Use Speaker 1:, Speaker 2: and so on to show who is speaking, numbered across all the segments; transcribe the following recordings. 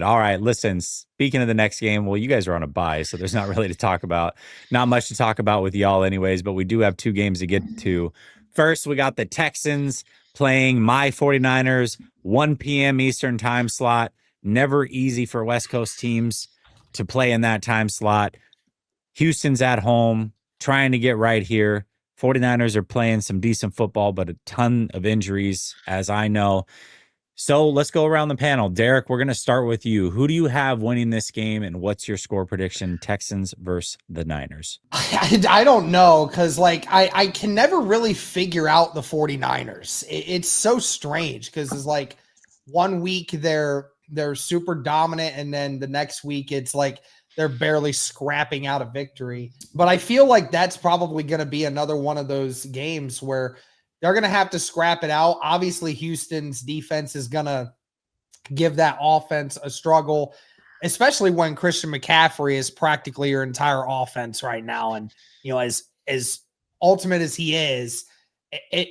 Speaker 1: All right, listen, speaking of the next game, well, you guys are on a bye, so there's not really to talk about. Not much to talk about with y'all anyways, but we do have two games to get to. First, we got the Texans playing my 49ers, 1 p.m. Eastern time slot. Never easy for West Coast teams to play in that time slot. Houston's at home, trying to get right here. 49ers are playing some decent football, but a ton of injuries, as I know. So let's go around the panel. Derek, we're going to start with you. Who do you have winning this game, and what's your score prediction? Texans versus the Niners.
Speaker 2: I don't know, because I can never really figure out the 49ers. It's so strange because it's like 1 week they're super dominant, and then the next week it's like they're barely scrapping out a victory. But I feel like that's probably going to be another one of those games where they're going to have to scrap it out. Obviously, Houston's defense is going to give that offense a struggle, especially when Christian McCaffrey is practically your entire offense right now. And, as ultimate as he is,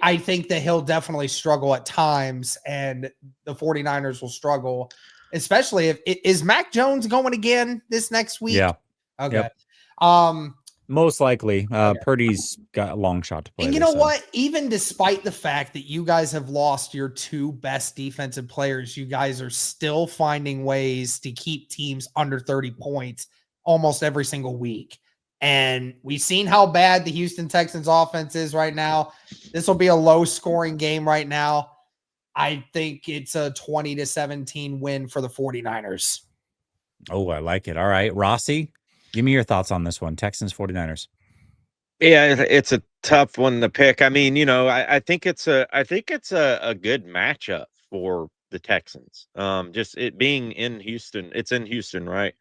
Speaker 2: I think that he'll definitely struggle at times, and the 49ers will struggle, especially is Mac Jones going again this next week?
Speaker 1: Yeah.
Speaker 2: Okay.
Speaker 1: Yep. Most likely.
Speaker 2: Okay.
Speaker 1: Purdy's got a long shot to play.
Speaker 2: And you know what? Even despite the fact that you guys have lost your two best defensive players, you guys are still finding ways to keep teams under 30 points almost every single week. And we've seen how bad the Houston Texans offense is right now. This will be a low scoring game right now. I think it's a 20-17 win for the 49ers.
Speaker 1: Oh, I like it. All right. Rossi, give me your thoughts on this one. Texans, 49ers.
Speaker 3: Yeah, it's a tough one to pick. I mean, I think it's a good matchup for the Texans. Just it being in Houston. It's in Houston, right?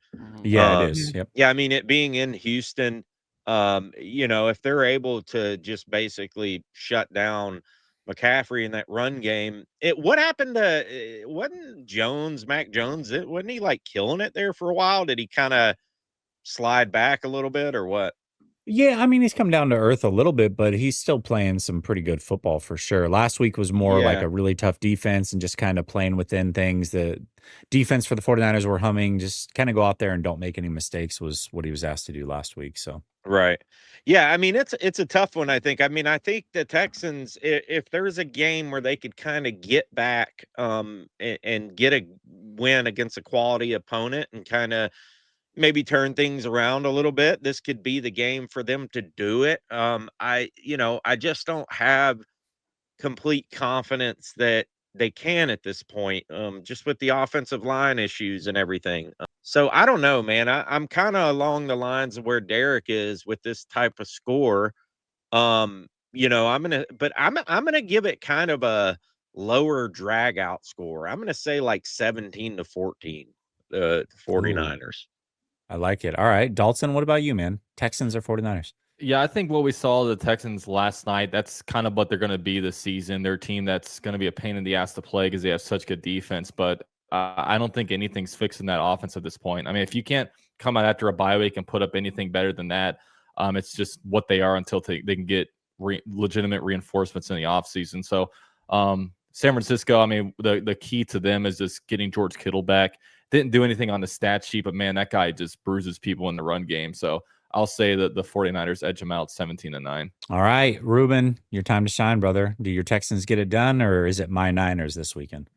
Speaker 1: Yeah, it is. Yep.
Speaker 3: Yeah, I mean, it being in Houston, if they're able to just basically shut down McCaffrey in that run game, what happened to wasn't Mac Jones? Wasn't he like killing it there for a while? Did he kind of slide back a little bit or what?
Speaker 1: Yeah, I mean, he's come down to earth a little bit, but he's still playing some pretty good football for sure. Last week was more like a really tough defense and just kind of playing within things. The defense for the 49ers were humming. Just kind of go out there and don't make any mistakes was what he was asked to do last week. So
Speaker 3: right. Yeah, I mean, it's a tough one, I think. I mean, I think the Texans, if there's a game where they could kind of get back and get a win against a quality opponent and kind of maybe turn things around a little bit, this could be the game for them to do it. I just don't have complete confidence that they can at this point, just with the offensive line issues and everything. So I don't know, man. I'm kind of along the lines of where Derek is with this type of score. I'm gonna give it kind of a lower drag out score. I'm gonna say like 17-14, 49ers.
Speaker 1: Ooh, I like it. All right. Dalton, what about you, man? Texans or 49ers?
Speaker 4: Yeah, I think what we saw the Texans last night, that's kind of what they're going to be this season. They're a team that's going to be a pain in the ass to play because they have such good defense. But I don't think anything's fixing that offense at this point. I mean, if you can't come out after a bye week and put up anything better than that, it's just what they are until they can get legitimate reinforcements in the offseason. So San Francisco, I mean, the key to them is just getting George Kittle back. Didn't do anything on the stat sheet, but man, that guy just bruises people in the run game. So I'll say that the 49ers edge them out 17-9.
Speaker 1: All right, Ruben, your time to shine, brother. Do your Texans get it done, or is it my Niners this weekend?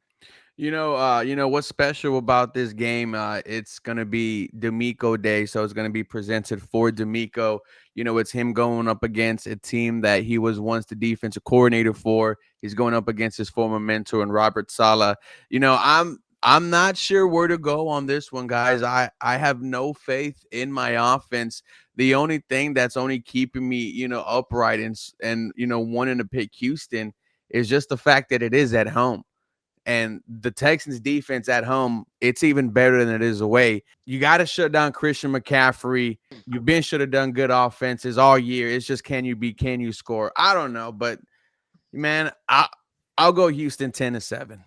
Speaker 5: You know what's special about this game? It's gonna be D'Amico Day, so it's gonna be presented for D'Amico. It's him going up against a team that he was once the defensive coordinator for. He's going up against his former mentor and Robert Saleh. I'm not sure where to go on this one, guys. I have no faith in my offense. The only thing that's only keeping me, upright and wanting to pick Houston is just the fact that it is at home. And the Texans defense at home, it's even better than it is away. You got to shut down Christian McCaffrey. You've should have done good offenses all year. It's just, can you score? I don't know, but man, I'll go Houston 10-7.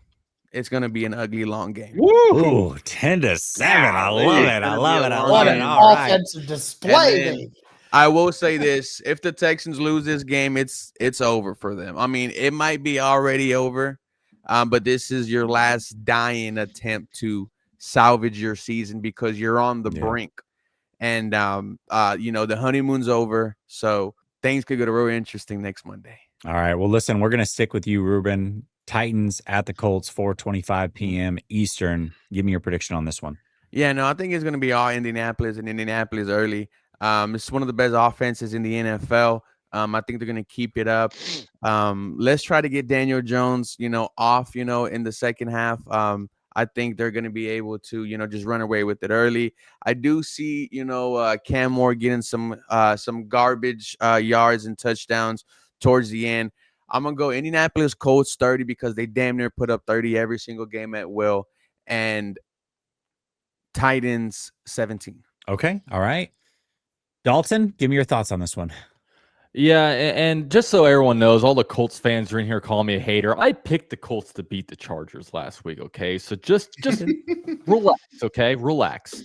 Speaker 5: It's going to be an ugly, long game.
Speaker 1: Woo! 10-7. I love it. I love it. I love it. All right.
Speaker 2: Offensive display.
Speaker 5: I will say this. If the Texans lose this game, it's over for them. I mean, it might be already over, but this is your last dying attempt to salvage your season because you're on the
Speaker 1: Yeah.
Speaker 5: brink. And the honeymoon's over, so things could get real interesting next Monday.
Speaker 1: All right. Well, listen, we're going to stick with you, Ruben. Titans at the Colts, 4:25 p.m. Eastern. Give me your prediction on this one.
Speaker 5: Yeah, no, I think it's going to be all Indianapolis and Indianapolis early. It's one of the best offenses in the NFL. I think they're going to keep it up. Let's try to get Daniel Jones, off, in the second half. I think they're going to be able to, just run away with it early. I do see, Cam Moore getting some garbage yards and touchdowns towards the end. I'm going to go Indianapolis Colts 30 because they damn near put up 30 every single game at will. And Titans 17.
Speaker 1: Okay. All right. Dalton, give me your thoughts on this one.
Speaker 4: Yeah, and just so everyone knows, all the Colts fans are in here calling me a hater. I picked the Colts to beat the Chargers last week, okay? So just relax, okay? Relax.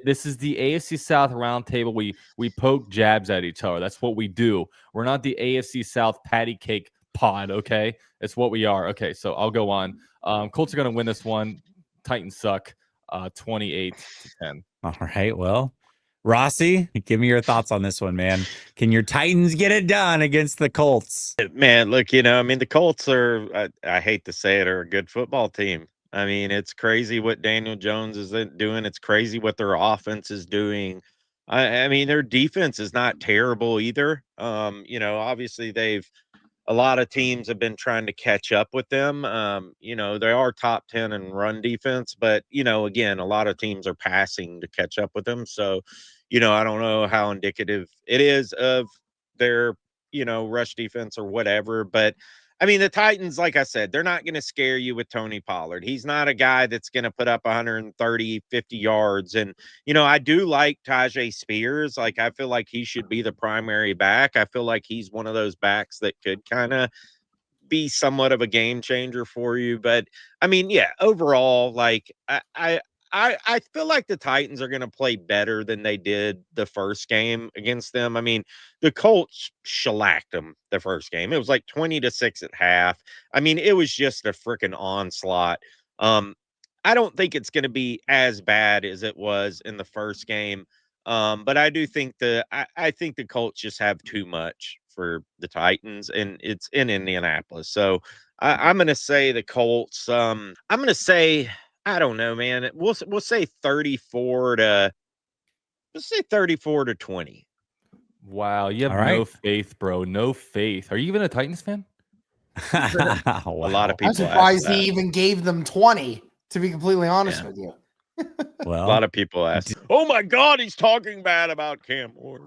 Speaker 4: This is the AFC South Roundtable. We poke jabs at each other. That's what we do. We're not the AFC South patty cake pod, okay? It's what we are. Okay, so I'll go on. Colts are going to win this one. Titans suck, 28-10.
Speaker 1: All right. Well, Rossi, give me your thoughts on this one, man. Can your Titans get it done against the Colts?
Speaker 3: Man, look, the Colts are, I hate to say it, are a good football team. I mean, it's crazy what Daniel Jones is doing. It's crazy what their offense is doing. I mean, their defense is not terrible either. Obviously a lot of teams have been trying to catch up with them. They are top 10 in run defense, but, again, a lot of teams are passing to catch up with them. So, I don't know how indicative it is of their, rush defense or whatever. But, I mean, the Titans, like I said, they're not going to scare you with Tony Pollard. He's not a guy that's going to put up 130, 50 yards. And, I do like Tajay Spears. Like, I feel like he should be the primary back. I feel like he's one of those backs that could kind of be somewhat of a game changer for you. But, I mean, yeah, overall, like, I feel like the Titans are going to play better than they did the first game against them. I mean, the Colts shellacked them the first game. It was like 20-6 at half. I mean, it was just a freaking onslaught. I don't think it's going to be as bad as it was in the first game. But I do think I think the Colts just have too much for the Titans, and it's in Indianapolis. So I'm going to say the Colts. I'm going to say, I don't know, man. We'll say 34-20.
Speaker 4: Wow, you have
Speaker 1: All right.
Speaker 4: no faith, bro. No faith. Are you even a Titans fan?
Speaker 1: Wow.
Speaker 3: A lot of people.
Speaker 2: I'm surprised
Speaker 3: ask
Speaker 2: he
Speaker 3: that.
Speaker 2: even gave them 20, to be completely honest with you.
Speaker 3: A
Speaker 1: Well,
Speaker 3: lot of people ask, "Oh my God, he's talking bad about Cam Moore."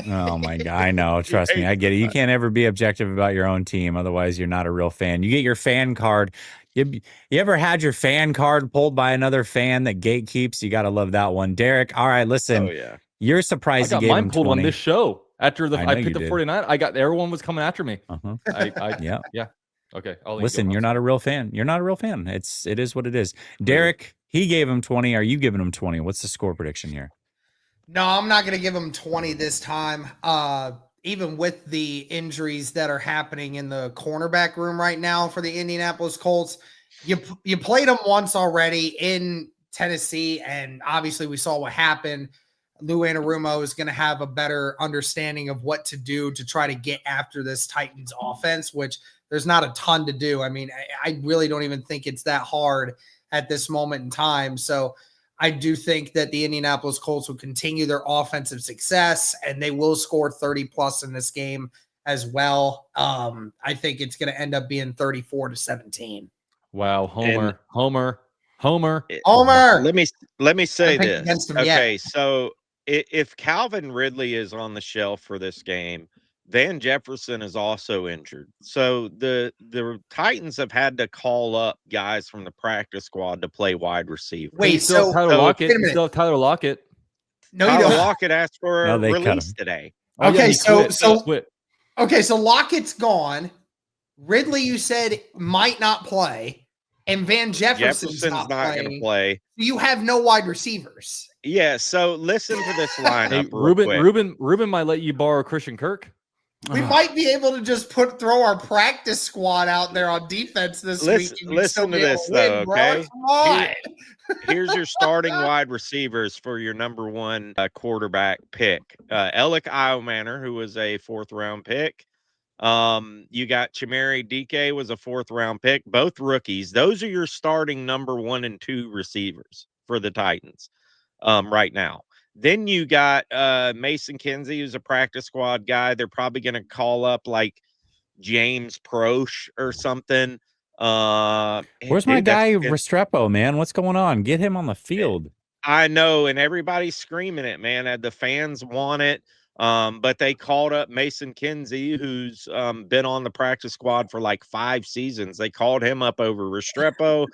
Speaker 1: oh my God. I know. Trust me. I get it. You can't ever be objective about your own team. Otherwise, you're not a real fan. You get your fan card. You ever had your fan card pulled by another fan that gatekeeps? You got to love that one. Derek, all right, listen.
Speaker 3: Oh yeah.
Speaker 1: You're
Speaker 4: I
Speaker 1: surprised he
Speaker 4: got
Speaker 1: gave
Speaker 4: mine
Speaker 1: him
Speaker 4: pulled
Speaker 1: 20.
Speaker 4: on this show after
Speaker 1: I know
Speaker 4: I
Speaker 1: you
Speaker 4: picked the
Speaker 1: did.
Speaker 4: 49. Everyone was coming after me.
Speaker 1: Uh-huh.
Speaker 4: Yeah.
Speaker 1: Yeah.
Speaker 4: Okay. I'll let you
Speaker 1: Listen,
Speaker 4: go.
Speaker 1: you're not a real fan. You're not a real fan. It is what it is. Derek, he gave him 20. Are you giving him 20? What's the score prediction here?
Speaker 2: No, I'm not going to give him 20 this time. Even with the injuries that are happening in the cornerback room right now for the Indianapolis Colts, you played them once already in Tennessee, and obviously we saw what happened. Lou Anarumo is going to have a better understanding of what to do to try to get after this Titans offense, which there's not a ton to do. I mean, I really don't even think it's that hard at this moment in time. So I do think that the Indianapolis Colts will continue their offensive success, and they will score 30 plus in this game as well. I think it's going to end up being 34-17.
Speaker 4: Wow, Homer.
Speaker 2: Homer.
Speaker 3: Let me say
Speaker 2: picked
Speaker 3: this.
Speaker 2: against him yet.
Speaker 3: Okay, so if Calvin Ridley is on the shelf for this game, Van Jefferson is also injured. So the Titans have had to call up guys from the practice squad to play wide receiver.
Speaker 2: Wait,
Speaker 4: You still have Tyler Lockett.
Speaker 2: wait a
Speaker 4: You still have Tyler Lockett.
Speaker 2: No, you
Speaker 3: Tyler
Speaker 2: don't.
Speaker 3: Lockett asked for
Speaker 1: No,
Speaker 3: a
Speaker 1: they cut
Speaker 3: release
Speaker 1: him.
Speaker 3: today.
Speaker 4: Oh,
Speaker 2: Okay,
Speaker 4: he
Speaker 2: so-
Speaker 4: quit.
Speaker 2: so-
Speaker 4: He quit.
Speaker 2: Okay, so Lockett's gone. Ridley, you said, might not play. And Van Jefferson's not
Speaker 3: going to play.
Speaker 2: You have no wide receivers.
Speaker 3: Yeah, so listen to this lineup
Speaker 4: Hey,
Speaker 3: real quick.
Speaker 4: Ruben might let you borrow Christian Kirk.
Speaker 2: We might be able to just throw our practice squad out there on defense this week. And
Speaker 3: Listen to this, though, okay?
Speaker 2: Come on.
Speaker 3: Here's your starting wide receivers for your number one quarterback pick. Alec Iomanner, who was a 4th-round pick. You got Chimere Dike was a 4th-round pick, both rookies. Those are your starting number 1 and 2 receivers for the Titans right now. Then you got Mason Kinsey, who's a practice squad guy. They're probably going to call up like James Proche or something.
Speaker 1: Where's my guy Restrepo, man? What's going on? Get him on the field.
Speaker 3: I know, and everybody's screaming it, man. The fans want it. But they called up Mason Kinsey, who's been on the practice squad for like 5 seasons. They called him up over Restrepo,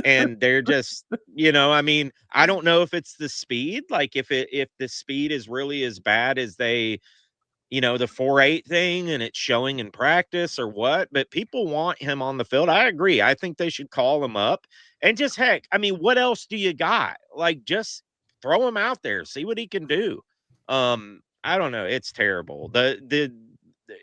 Speaker 3: and they're just, I mean, I don't know if it's the speed, like if the speed is really as bad as they, the 4.8 thing and it's showing in practice or what, but people want him on the field. I agree. I think they should call him up and just, heck, I mean, what else do you got? Like, just throw him out there, see what he can do. I don't know. It's terrible.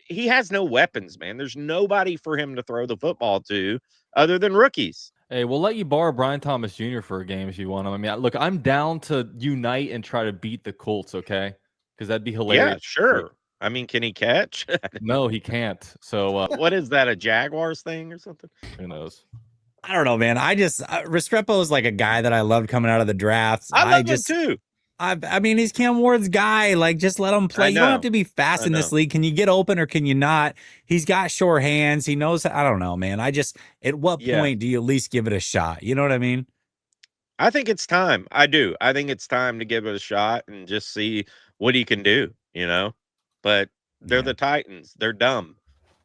Speaker 3: He has no weapons, man. There's nobody for him to throw the football to other than rookies.
Speaker 4: Hey, we'll let you borrow Brian Thomas Jr. for a game if you want him. I mean, look, I'm down to unite and try to beat the Colts, okay? Because that'd be hilarious.
Speaker 3: Yeah, sure. I mean, can he catch?
Speaker 4: No, he can't. So
Speaker 3: what is that, a Jaguars thing or something?
Speaker 4: Who knows?
Speaker 1: I don't know, man. I just Restrepo is like a guy that I loved coming out of the drafts.
Speaker 3: I love him too.
Speaker 1: I mean, he's Cam Ward's guy. Like, just let him play. You don't have to be fast in this league. Can you get open or can you not? He's got sure hands. He knows. I don't know, man. At what point do you at least give it a shot? You know what I mean?
Speaker 3: I think it's time. I do. I think it's time to give it a shot and just see what he can do, But they're the Titans. They're dumb.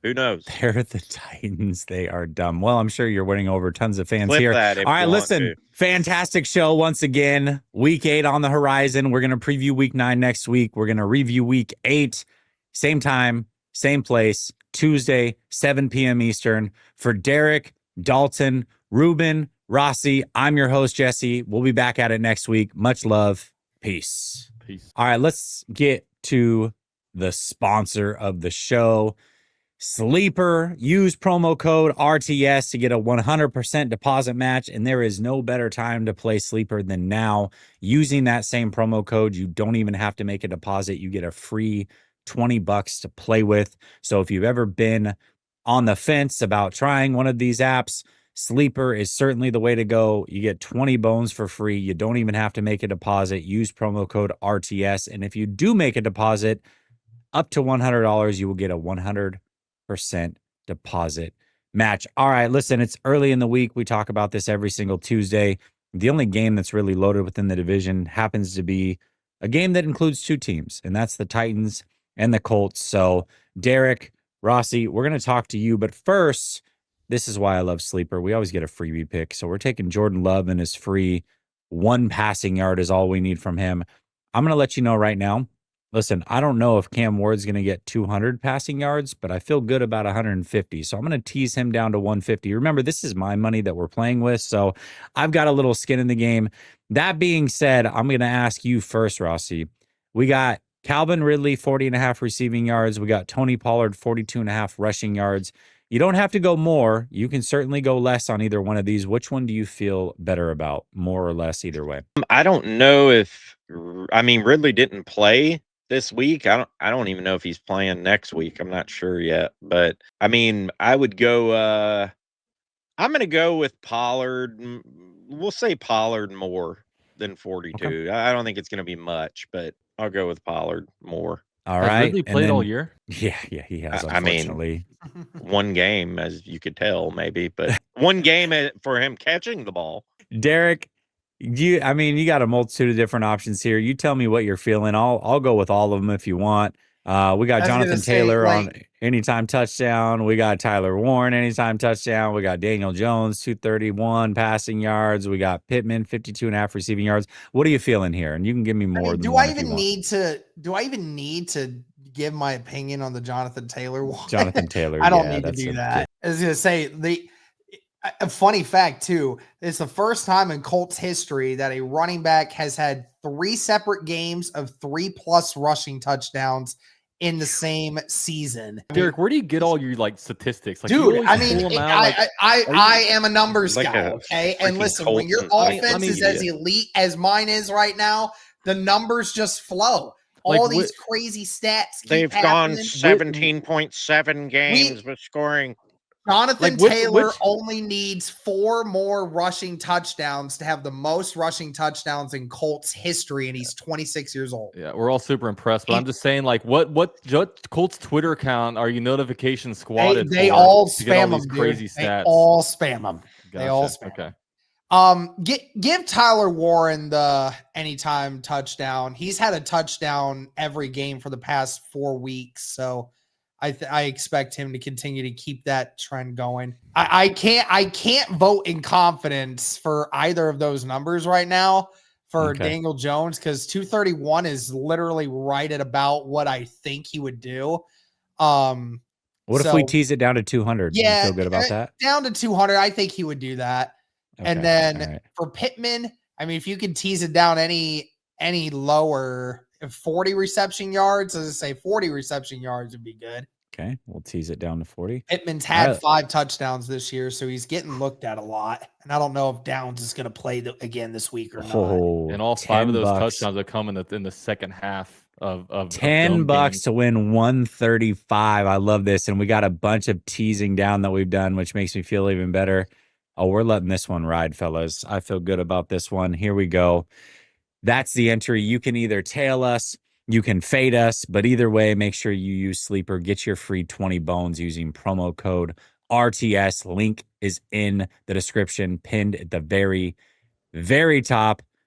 Speaker 3: Who knows?
Speaker 1: They're the Titans. They are dumb. Well, I'm sure you're winning over tons of fans
Speaker 3: Flip
Speaker 1: here.
Speaker 3: All
Speaker 1: right, listen. Fantastic show once again. Week 8 on the horizon. We're going to preview week 9 next week. We're going to review week 8. Same time, same place. Tuesday, 7 p.m. Eastern. For Derek, Dalton, Ruben, Rossi, I'm your host, Jesse. We'll be back at it next week. Much love. Peace. All right, let's get to the sponsor of the show. Sleeper. Use promo code RTS to get a 100% deposit match, and there is no better time to play Sleeper than now. Using that same promo code, you don't even have to make a deposit. You get a free $20 to play with. So if you've ever been on the fence about trying one of these apps, Sleeper is certainly the way to go. You get 20 bones for free. You don't even have to make a deposit. Use promo code RTS, and if you do make a deposit up to $100, you will get a 100% deposit match. All right, listen, it's early in the week. We talk about this every single Tuesday. The only game that's really loaded within the division happens to be a game that includes 2 teams, and that's the Titans and the Colts. So, Derek, Rossi, we're going to talk to you, but first, this is why I love Sleeper. We always get a freebie pick. So we're taking Jordan Love and his free 1 passing yard is all we need from him. I'm going to let you know right now. Listen, I don't know if Cam Ward's going to get 200 passing yards, but I feel good about 150. So I'm going to tease him down to 150. Remember, this is my money that we're playing with, so I've got a little skin in the game. That being said, I'm going to ask you first, Rossi. We got Calvin Ridley, 40.5 receiving yards. We got Tony Pollard, 42.5 rushing yards. You don't have to go more. You can certainly go less on either one of these. Which one do you feel better about, more or less, either way?
Speaker 3: I don't know if, Ridley didn't play this week. I don't even know if he's playing next week. I'm not sure yet, but I would go, I'm going to go with Pollard. We'll say Pollard more than 42. Okay. I don't think it's going to be much, but I'll go with Pollard more.
Speaker 1: All right.
Speaker 4: Has Ridley played all year?
Speaker 1: Yeah, he has, unfortunately.
Speaker 3: One game, as you could tell, maybe, but one game for him catching the ball.
Speaker 1: Derek, you got a multitude of different options here. You tell me what you're feeling. I'll go with all of them if you want. We got Jonathan Taylor on anytime touchdown. We got Tyler Warren anytime touchdown. We got Daniel Jones, 231 passing yards. We got Pittman, 52.5 receiving yards. What are you feeling here? And you can give me more.
Speaker 2: Do I even need to give my opinion on the Jonathan Taylor one?
Speaker 1: Jonathan Taylor.
Speaker 2: I don't need to do that. I was going to say a funny fact too. It's the first time in Colts history that a running back has had 3 separate games of 3+ rushing touchdowns in the same season.
Speaker 4: Derek, where do you get all your like statistics? Like,
Speaker 2: Dude,
Speaker 4: you
Speaker 2: I
Speaker 4: always
Speaker 2: mean,
Speaker 4: pull them out, like,
Speaker 2: I am a numbers
Speaker 3: Like
Speaker 2: guy,
Speaker 3: a
Speaker 2: okay? And
Speaker 3: freaking
Speaker 2: listen, when your
Speaker 3: Colts and
Speaker 2: offense is as elite as mine is right now, the numbers just flow.
Speaker 4: Like,
Speaker 2: All these crazy stats keep
Speaker 3: They've gone
Speaker 2: happening.
Speaker 3: 17.7 games with scoring.
Speaker 2: Jonathan
Speaker 4: Like,
Speaker 2: Taylor only needs 4 more rushing touchdowns to have the most rushing touchdowns in Colts history, and he's 26 years old.
Speaker 4: yeah, we're all super impressed, but I'm just saying, like, what Colts Twitter account are you notification squatted
Speaker 2: They
Speaker 4: for
Speaker 2: all
Speaker 4: to get
Speaker 2: spam
Speaker 4: all these
Speaker 2: them,
Speaker 4: crazy
Speaker 2: dude.
Speaker 4: stats?
Speaker 2: They all spam them. They all
Speaker 4: Gotcha.
Speaker 2: spam.
Speaker 4: Okay.
Speaker 2: Give Tyler Warren the anytime touchdown. He's had a touchdown every game for the past 4 weeks, so I expect him to continue to keep that trend going. I can't vote in confidence for either of those numbers right now for Daniel Jones, because 231 is literally right at about what I think he would do.
Speaker 1: What if we tease it down to 200?
Speaker 2: Yeah,
Speaker 1: you feel good about that?
Speaker 2: Down to 200, I think he would do that.
Speaker 1: Okay,
Speaker 2: and then for Pittman, I mean, if you can tease it down any lower, 40 reception yards, as I say, 40 reception yards would be good.
Speaker 1: Okay, we'll tease it down to 40.
Speaker 2: Pittman's had 5 touchdowns this year, so he's getting looked at a lot. And I don't know if Downs is going to play again this week or not.
Speaker 4: And all 5 of those touchdowns are coming in the second half of
Speaker 1: $10 to win 135. I love this, and we got a bunch of teasing down that we've done, which makes me feel even better. Oh, we're letting this one ride, fellas. I feel good about this one. Here we go. That's the entry. You can either tail us, you can fade us, but either way, make sure you use Sleeper. Get your free 20 bones using promo code RTS. Link is in the description, pinned at the very, very top.